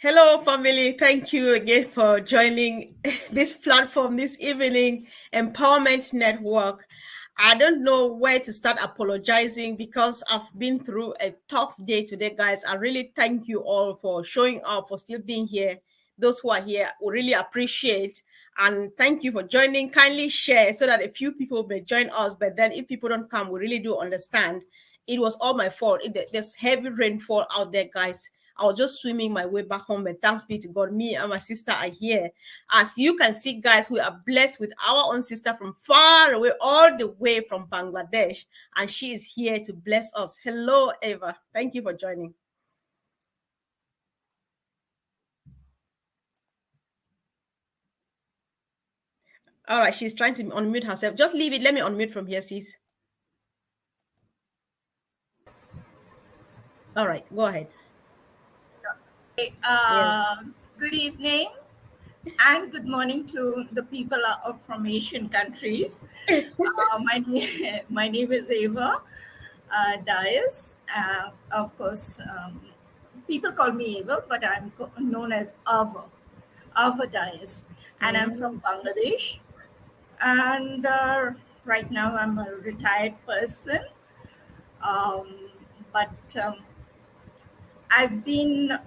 Hello, family. Thank you again for joining this platform this evening, Empowerment Network. I don't know where to start apologizing because I've been through a tough day today, guys. I really thank you all for showing up, for still being here. Those who are here, we really appreciate. And thank you for joining. Kindly share so that a few people may join us. But then, if people don't come, we really do understand. It was all my fault. There's heavy rainfall out there, guys. I was just swimming my way back home, and thanks be to God, me and my sister are here. As you can see, guys, we are blessed with our own sister from far away, all the way from Bangladesh, and she is here to bless us. Hello, Eva. Thank you for joining. All right, she's trying to unmute herself. Just leave it. Let me unmute from here, sis. All right, go ahead. Yes. Good evening and good morning to the people from Asian countries. My name is Eva Dias. Of course, people call me Eva, but I'm known as Ava Dias. And I'm from Bangladesh. And right now I'm a retired person. But I've been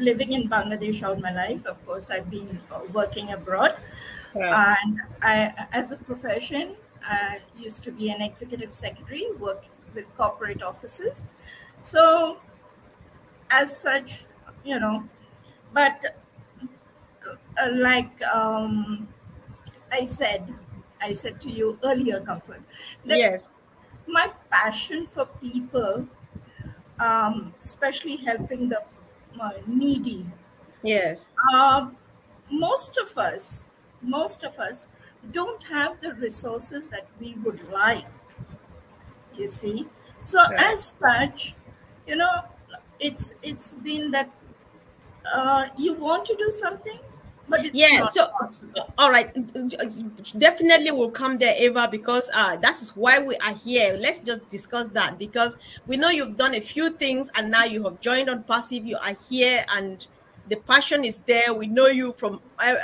living in Bangladesh all my life. Of course, I've been working abroad. Right. And I, as a profession, I used to be an executive secretary, worked with corporate offices. So, as such, but like I said, I said to you earlier, Comfort, that Yes. my passion for people, especially helping the needy. Yes. Uh, most of us don't have the resources that we would like, you see. So Right. as such, you know, it's been that you want to do something, but it's Yeah, not so possible. all right, definitely we'll come there, Eva, because that is why we are here. Let's just discuss that because we know you've done a few things and now you have joined on passive. You are here and the passion is there. We know you from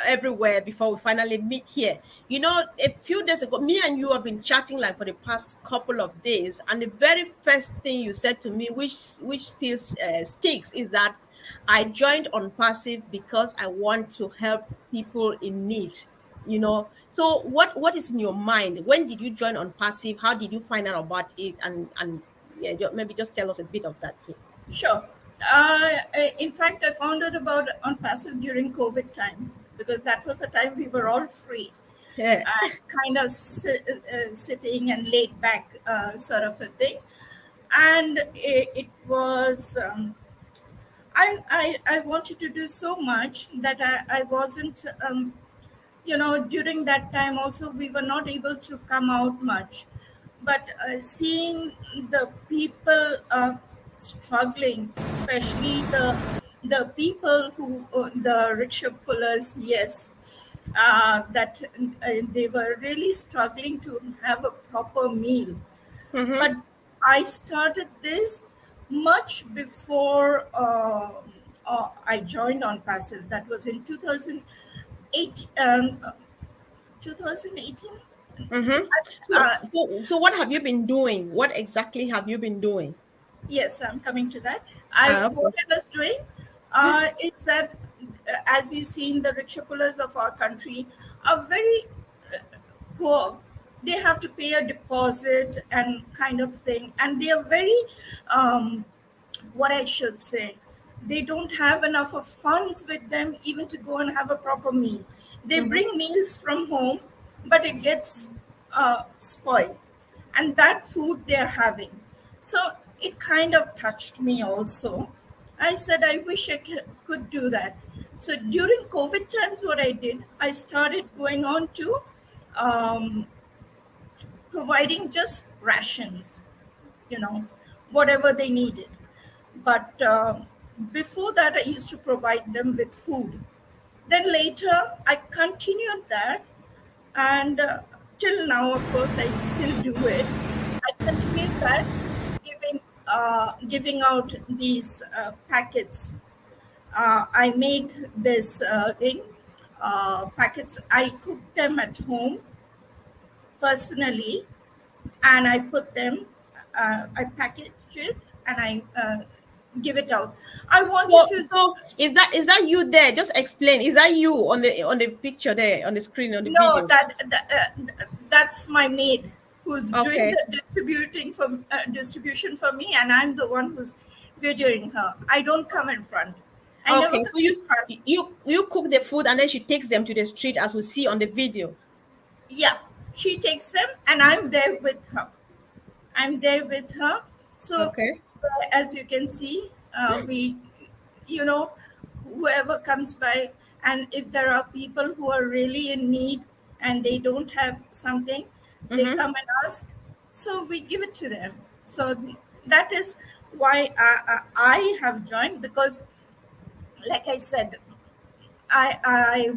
everywhere before we finally meet here. You know, a few days ago, me and you have been chatting like for the past couple of days, and the very first thing you said to me, which still sticks, is that I joined on passive because I want to help people in need. So what is in your mind? When did you join on passive? How did you find out about it? And yeah, maybe just tell us a bit of that too. Sure. In fact, I found out about on passive during COVID times because that was the time we were all free Yeah. and kind of sitting and laid back, sort of a thing. And it was I wanted to do so much that I wasn't, during that time also we were not able to come out much, but seeing the people struggling, especially the people who the rickshaw pullers, yes, that they were really struggling to have a proper meal. But Mm-hmm. I started this much before I joined on passive. That was in 2008, 2018. Mm-hmm. So, Uh, so what have you been doing? What exactly have you been doing? yes, I'm coming to that. Okay. What I was doing is that, as you seen, the rickshaw pullers of our country are very poor. They have to pay a deposit and kind of thing, and they are very, um, what I should say, they don't have enough of funds with them even to go and have a proper meal. They Mm-hmm. bring meals from home, but it gets spoiled, and that food they're having. So it kind of touched me also. I said, I wish I could do that. So during COVID times, what I did, I started going on to um, providing just rations, whatever they needed. But before that, I used to provide them with food. Then later, I continued that, and till now, of course, I still do it. I continued that, giving giving out these packets. I make this thing packets. I cook them at home personally, and I put them. I package it and I give it out. I wanted So, to so is that you there? Just explain. Is that you on the picture there on the screen on the know video? that that's my maid who's doing Okay. the distribution for me, and I'm the one who's videoing her. I don't come in front. I never Okay. come So in front. you cook the food and then she takes them to the street as we see on the video. Yeah, she takes them, and I'm there with her. I'm there with her. So, Okay. as you can see, we, you know, whoever comes by, and if there are people who are really in need and they don't have something, they Mm-hmm. come and ask. So we give it to them. So that is why I have joined, because, like I said, I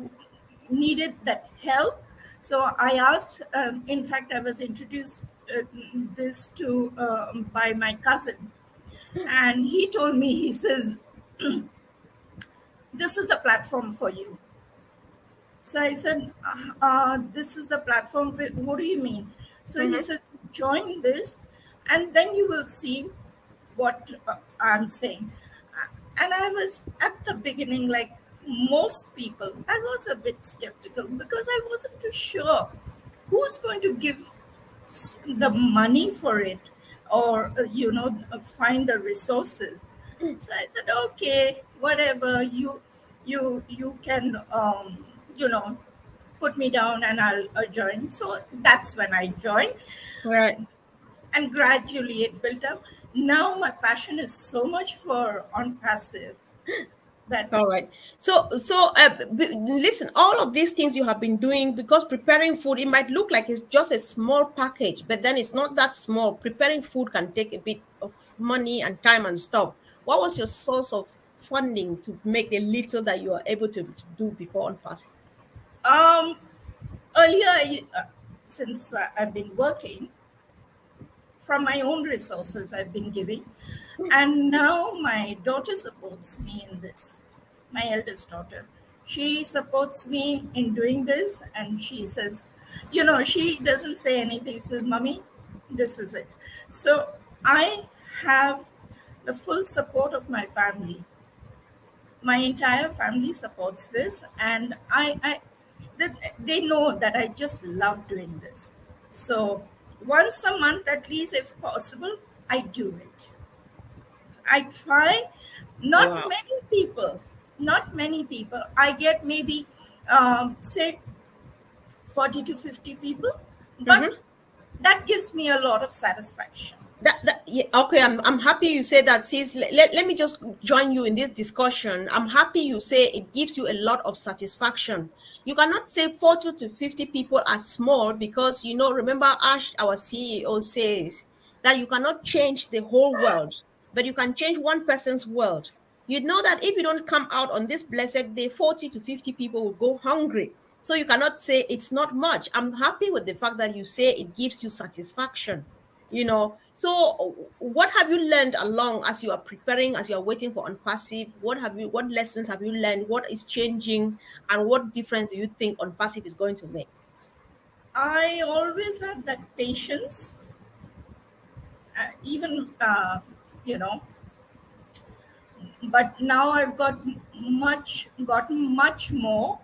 needed that help. So I asked. In fact, I was introduced this to by my cousin, and he told me. He says, "This is the platform for you." So I said, "This is the platform. What do you mean?" So he Mm-hmm. says, "Join this, and then you will see what I'm saying." And I was at the beginning, like most people, I was a bit skeptical because I wasn't too sure who's going to give the money for it, or find the resources. So I said, okay, whatever, you can put me down and I'll join. So that's when I joined, Right. and gradually it built up. Now my passion is so much for on passive that All right. Listen, all of these things you have been doing, because preparing food, it might look like it's just a small package, but then it's not that small. Preparing food can take a bit of money and time and stuff. What was your source of funding to make the little that you are able to do before on passive? um earlier since I've been working from my own resources, I've been giving. And now my daughter supports me in this. My eldest daughter. She supports me in doing this, and she says, she doesn't say anything. She says, "Mommy, this is it." So I have the full support of my family. My entire family supports this, and they know that I just love doing this. So once a month, at least, if possible, I do it. I try. Not Wow. many people, not many people. I get maybe, say, 40 to 50 people, but Mm-hmm. that gives me a lot of satisfaction. Yeah, okay, I'm happy you say that, sis. Let me just join you in this discussion. I'm happy you say it gives you a lot of satisfaction. You cannot say 40 to 50 people are small, because remember, Ash, our CEO, says that you cannot change the whole world, but you can change one person's world. You know that if you don't come out on this blessed day, 40 to 50 people will go hungry. So you cannot say it's not much. I'm happy with the fact that you say it gives you satisfaction. So what have you learned along as you are preparing, as you are waiting for unpassive? What lessons have you learned? What is changing, and what difference do you think unpassive is going to make? I always had that patience, even, you know, but now I've gotten much more,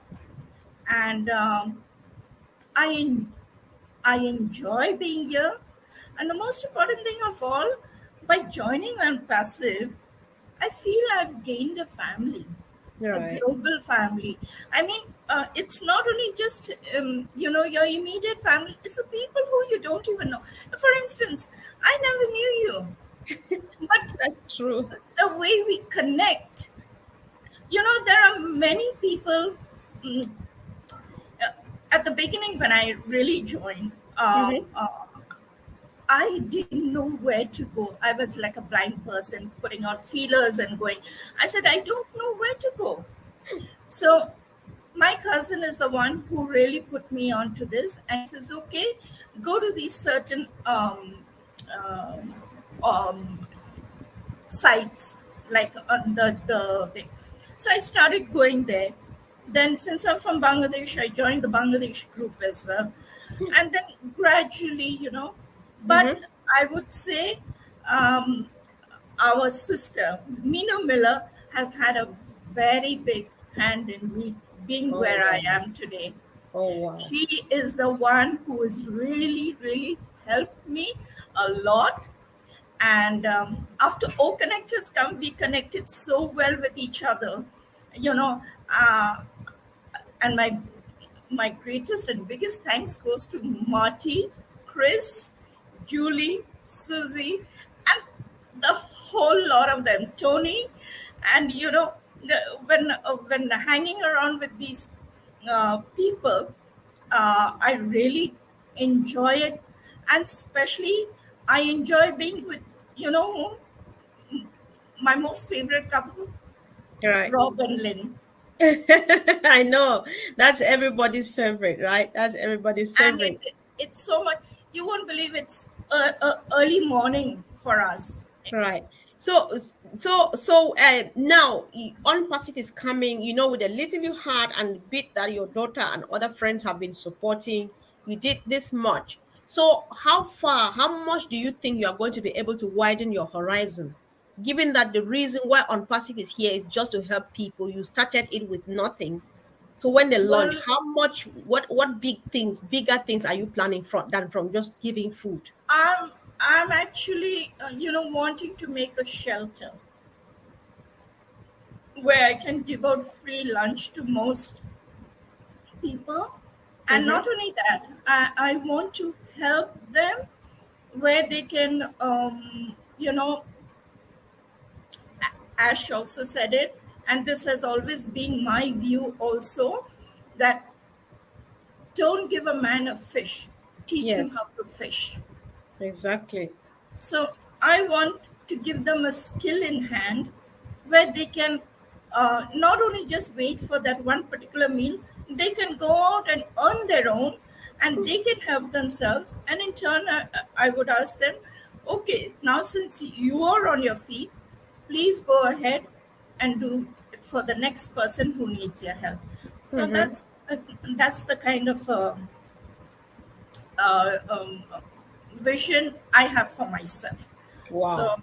and I I enjoy being here. And the most important thing of all, by joining on passive, I feel I've gained a family, a Right. global family. I mean, it's not only just your immediate family; it's the people who you don't even know. For instance, I never knew you, but That's true. the way we connect, there are many people. mm, uh, at the beginning, when I really joined, Mm-hmm. I didn't know where to go. I was like a blind person putting out feelers and going. I said, I don't know where to go. So my cousin is the one who really put me onto this, and says, okay, go to these certain um, sites like on the thing. So I started going there. Then, since I'm from Bangladesh, I joined the Bangladesh group as well. And then gradually, but Mm-hmm. I would say um, our sister, Mina Miller, has had a very big hand in me being Oh where I wow. am today. Oh wow. She is the one who has really, really helped me a lot. And after O Connect has come, we connected so well with each other. You know, uh, and my greatest and biggest thanks goes to Marty, Chris, Julie, Susie, and the whole lot of them, Tony, and when hanging around with these people, I really enjoy it, and especially I enjoy being with whom? My most favorite couple, Right. Rob and Lynn. I know that's everybody's favorite, right? That's everybody's And favorite. it's so much, you won't believe it's early morning for us. Right. So now on passive is coming, with the little you had and the bit that your daughter and other friends have been supporting, you did this much. So how much do you think you are going to be able to widen your horizon? Given that the reason why on passive is here is just to help people, you started it with nothing. So when they launch, Well, how much, what bigger things are you planning from just giving food? I'm actually wanting to make a shelter where I can give out free lunch to most people. And Mm-hmm. not only that, I want to help them where they can, Ash also said it, and this has always been my view also, that don't give a man a fish, teach him Yes, how to fish. exactly. So I want to give them a skill in hand where they can not only just wait for that one particular meal, they can go out and earn their own, and they can help themselves. And in turn, I would ask them, okay, now since you are on your feet, please go ahead and do it for the next person who needs your help. So Mm-hmm. that's the kind of uh, um, vision I have for myself. Wow. So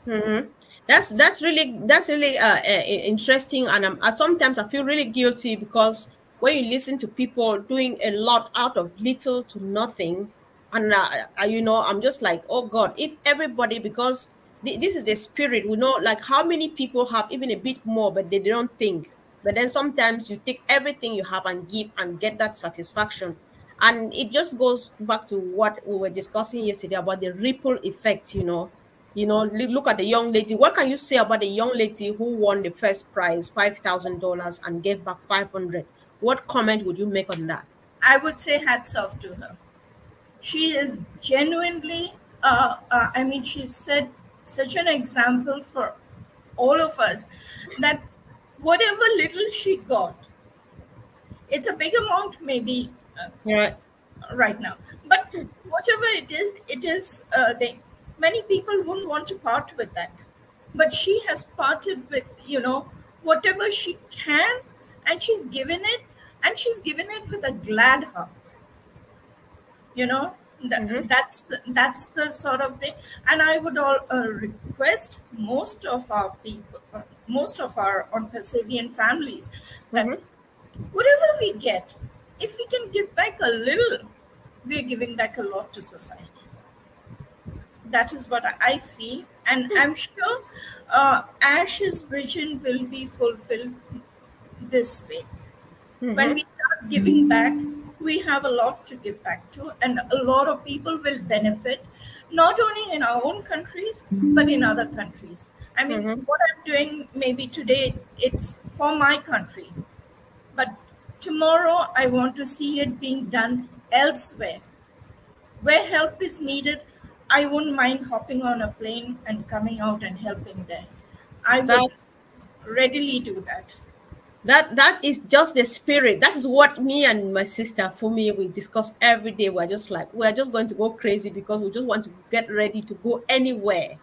Mm-hmm. That's really interesting, and sometimes I feel really guilty because when you listen to people doing a lot out of little to nothing, and I'm just like, oh God, if everybody, because this is the spirit, we know, like how many people have even a bit more, but they don't think. But then sometimes you take everything you have and give and get that satisfaction, and it just goes back to what we were discussing yesterday about the ripple effect. Look at the young lady. What can you say about the young lady who won the first prize, $5,000, and gave back 500? What comment would you make on that? I would say hats off to her. She is genuinely, I mean, she set such an example for all of us that whatever little she got, it's a big amount maybe Right. right now, but whatever it is, many people wouldn't want to part with that. But she has parted with, whatever she can, and she's given it, and she's given it with a glad heart. you know Mm-hmm. that's the sort of thing. And I would all request most of our people, most of our on Pacifian families, that Mm-hmm. whatever we get, if we can give back a little, we're giving back a lot to society. That is what I feel, and I'm sure Ash's vision will be fulfilled this way. When Mm-hmm. we start giving back, we have a lot to give back to, and a lot of people will benefit, not only in our own countries, but in other countries. I mean, Mm-hmm. what I'm doing maybe today, it's for my country, but tomorrow I want to see it being done elsewhere. Where help is needed, I wouldn't mind hopping on a plane and coming out and helping there. I That would readily do that. that is just the spirit. That is what me and my sister for me we discuss every day. We're just like we're just going to go crazy because we just want to get ready to go anywhere.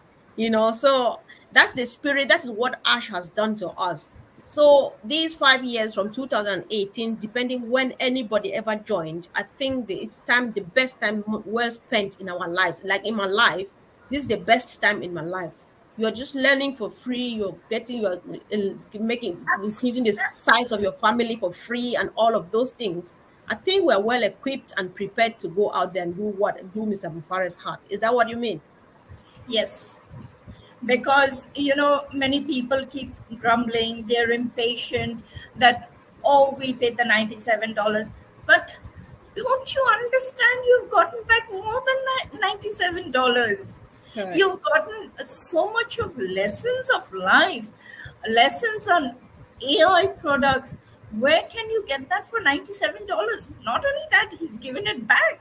So that's the spirit. That is what Ash has done to us. So these 5 years from 2018, depending when anybody ever joined, I think it's time, the best time well spent in our lives. Like in my life, this is the best time in my life. You're just learning for free. You're making, Abs- increasing the size of your family for free, and all of those things. I think we're well equipped and prepared to go out there and do Mr. Bufare's heart. Is that what you mean? yes, because many people keep grumbling, they're impatient that, oh, we paid the $97, but don't you understand, you've gotten back more than $97. Correct. You've gotten so much of lessons of life, lessons on AI products. Where can you get that for $97? Not only that, he's given it back,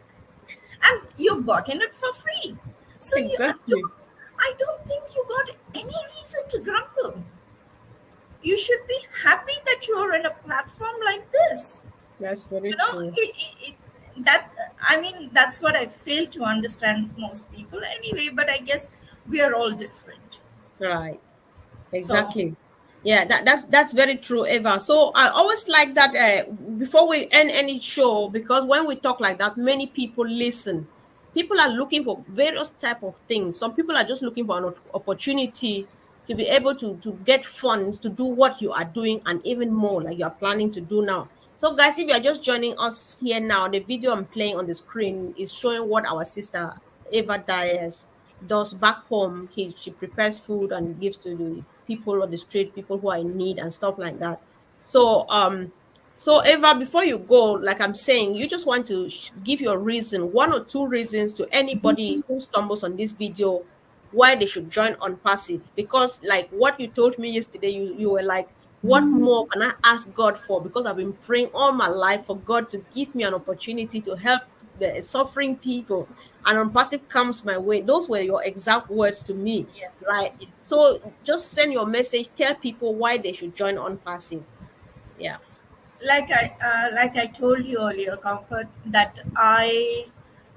and you've gotten it for free. So Exactly. I don't think you got any reason to grumble. You should be happy that you're in a platform like this. That's very You know, true. that I mean, that's what I fail to understand most people anyway. But I guess we are all different. Right. So Exactly. Yeah, that's very true, Eva. So I always like that before we end any show, because when we talk like that, many people listen. People are looking for various type of things. Some people are just looking for an opportunity to be able to get funds to do what you are doing and even more like you are planning to do now. So guys, if you are just joining us here now, the video I'm playing on the screen is showing what our sister Eva Dias does back home. She prepares food and gives to the people on the street, people who are in need and stuff like that. So Eva, before you go, like I'm saying, you just want to give your reason, one or two reasons to anybody who stumbles on this video why they should join on passive. Because like what you told me yesterday, you were like, what more can I ask God for? Because I've been praying all my life for God to give me an opportunity to help the suffering people, and on passive comes my way. Those were your exact words to me, yes, right? yes. So just send your message, tell people why they should join on passive. Yeah. Like I told you earlier, Comfort, that I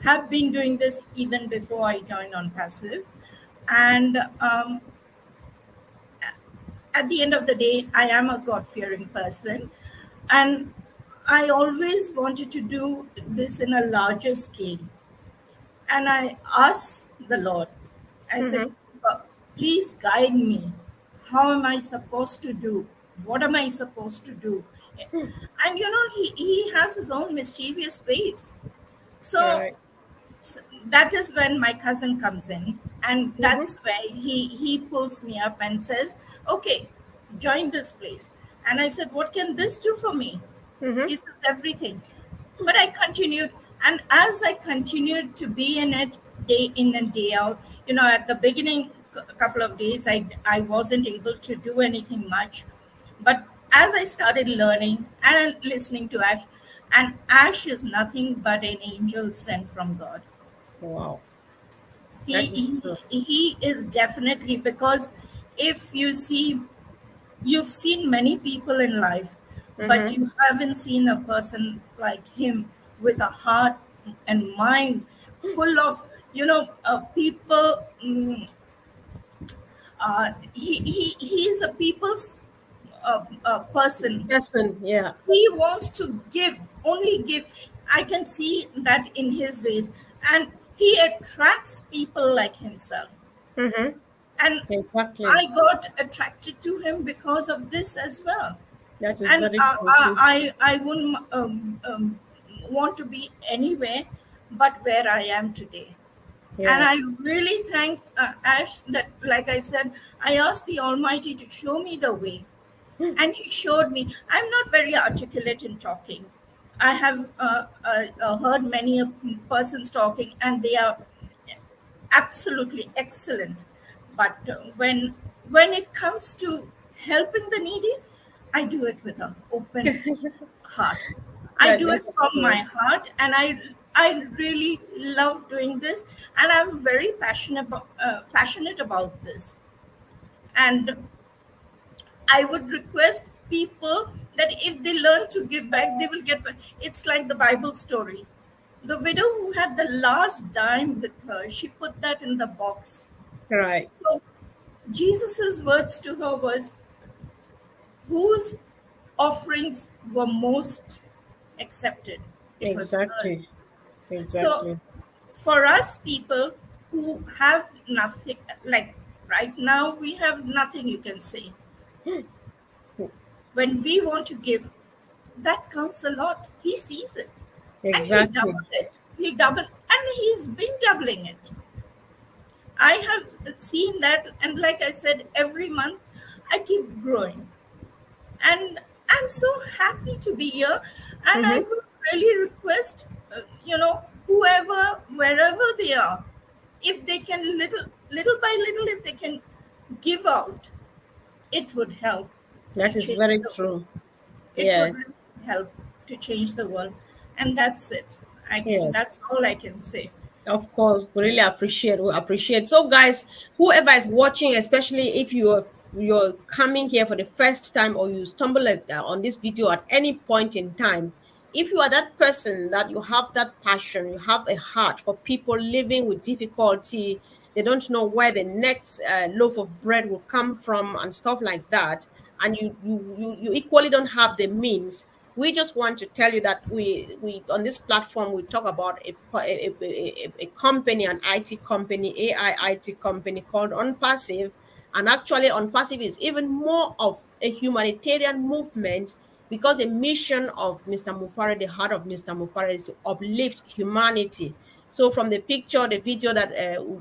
have been doing this even before I joined on passive, and at the end of the day, I am a God fearing person, and I always wanted to do this in a larger scale. And I asked the Lord, I said, Mm-hmm. please guide me. How am I supposed to do? What am I supposed to do? And he has his own mysterious ways. So Right. that is when my cousin comes in, and Mm-hmm. that's where he pulls me up and says, okay, join this place. And I said, what can this do for me? Mm-hmm. He says, everything. But I continued, and as I continued to be in it day in and day out, at the beginning, a couple of days, I wasn't able to do anything much. But as I started learning and listening to Ash, and Ash is nothing but an angel sent from God. Wow. he That is he, true. he is definitely, because if you see, you've seen many people in life, but Mm-hmm. you haven't seen a person like him, with a heart and mind full of people. He is a people's person. Person, yeah. He wants to give, only give. I can see that in his ways, and he attracts people like himself. Mm-hmm. And Exactly. I got attracted to him because of this as well. That is And very true. See. I wouldn't want to be anywhere but where I am today. And Yeah. I really thank Ash that, like I said, I asked the Almighty to show me the way, and He showed me. I'm not very articulate in talking. I have heard many persons talking, and they are absolutely excellent. But when it comes to helping the needy, I do it with an open heart. I do it That's from my true. heart, and I really love doing this, and I'm very passionate about this. And I would request people that if they learn to give back, they will get back. It's like the Bible story. The widow who had the last dime with her, she put that in the box. Right. So Jesus' words to her was, whose offerings were most accepted? It was hers. Exactly. So Exactly. for us people who have nothing, like right now we have nothing, you can say, when we want to give, that counts a lot. He sees it and he Exactly. doubled it. He doubled, and he's been doubling it. I have seen that, and like I said, every month I keep growing. And I'm so happy to be here. And I Mm-hmm. would really request, whoever, wherever they are, if they can little by little, if they can give out, it would help to That is change very the world. true. It would Yes. really help to change the world. And that's it. Yes. That's all I can say. Of course, we really appreciate. We appreciate. So, guys, whoever is watching, especially if you're coming here for the first time or you stumble on this video at any point in time, if you are that person that you have that passion, you have a heart for people living with difficulty, they don't know where the next loaf of bread will come from and stuff like that, and you equally don't have the means. We just want to tell you that we on this platform we talk about a company, an IT company, AI IT company called OnPassive, and actually OnPassive is even more of a humanitarian movement because the mission of Mr. Mufare, the heart of Mr. Mufare, is to uplift humanity. So from the picture, the video that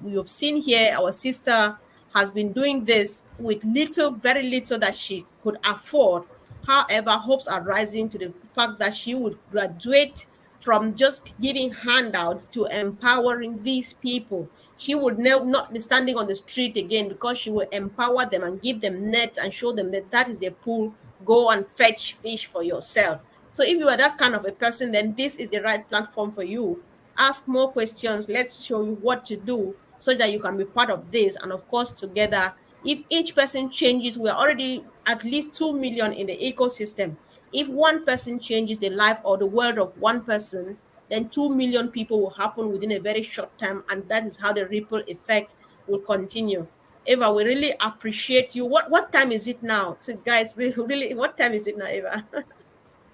we have seen here, our sister has been doing this with little, very little that she could afford. However, hopes are rising to the fact that she would graduate from just giving handouts to empowering these people. She would not be standing on the street again because she will empower them and give them nets and show them that that is their pool. Go and fetch fish for yourself. So if you are that kind of a person, then this is the right platform for you. Ask more questions. Let's show you what to do so that you can be part of this. And of course, together, if each person changes, we're already at least 2 million in the ecosystem. If one person changes the life or the world of one person, then 2 million people will happen within a very short time. And that is how the ripple effect will continue. Eva, we really appreciate you. What time is it now? So guys, really, what time is it now, Eva?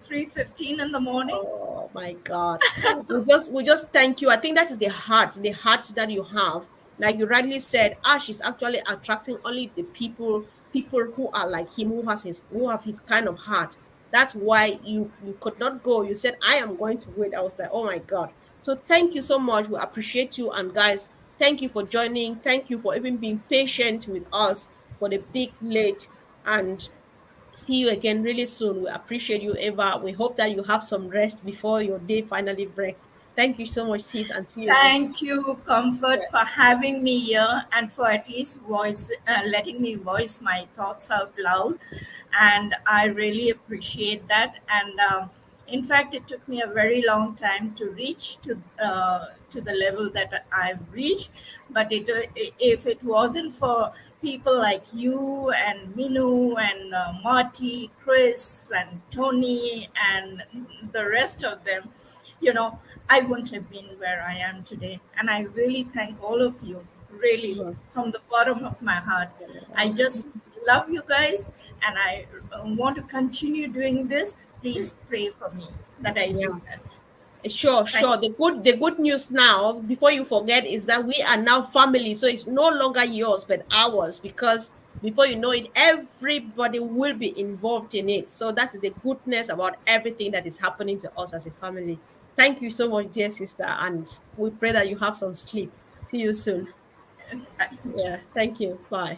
3:15 in the morning. Oh my God. We just thank you. I think that is the heart that you have. Like you rightly said, Ash is actually attracting only the people who are like him, who have his kind of heart. That's why you could not go. You said, I am going to wait. I was like, oh my God. So thank you so much. We appreciate you. And guys, thank you for joining. Thank you for even being patient with us for the big late. And see you again really soon. We appreciate you, Eva. We hope that you have some rest before your day finally breaks. Thank you so much, sis, and see you again. Thank you, Comfort, for having me here and for at least letting me voice my thoughts out loud. And I really appreciate that. And in fact, it took me a very long time to reach to the level that I've reached. But if it wasn't for people like you and Minu and Marty, Chris and Tony and the rest of them, you know, I wouldn't have been where I am today. And I really thank all of you, really, Yeah. from the bottom of my heart. I just love you guys, and I want to continue doing this. Please pray for me that I do Yes. that. Sure, Thank sure. The good news now, before you forget, is that we are now family. So it's no longer yours, but ours, because before you know it, everybody will be involved in it. So that is the goodness about everything that is happening to us as a family. Thank you so much, dear sister, and we pray that you have some sleep. See you soon. you. Yeah, thank you. Bye.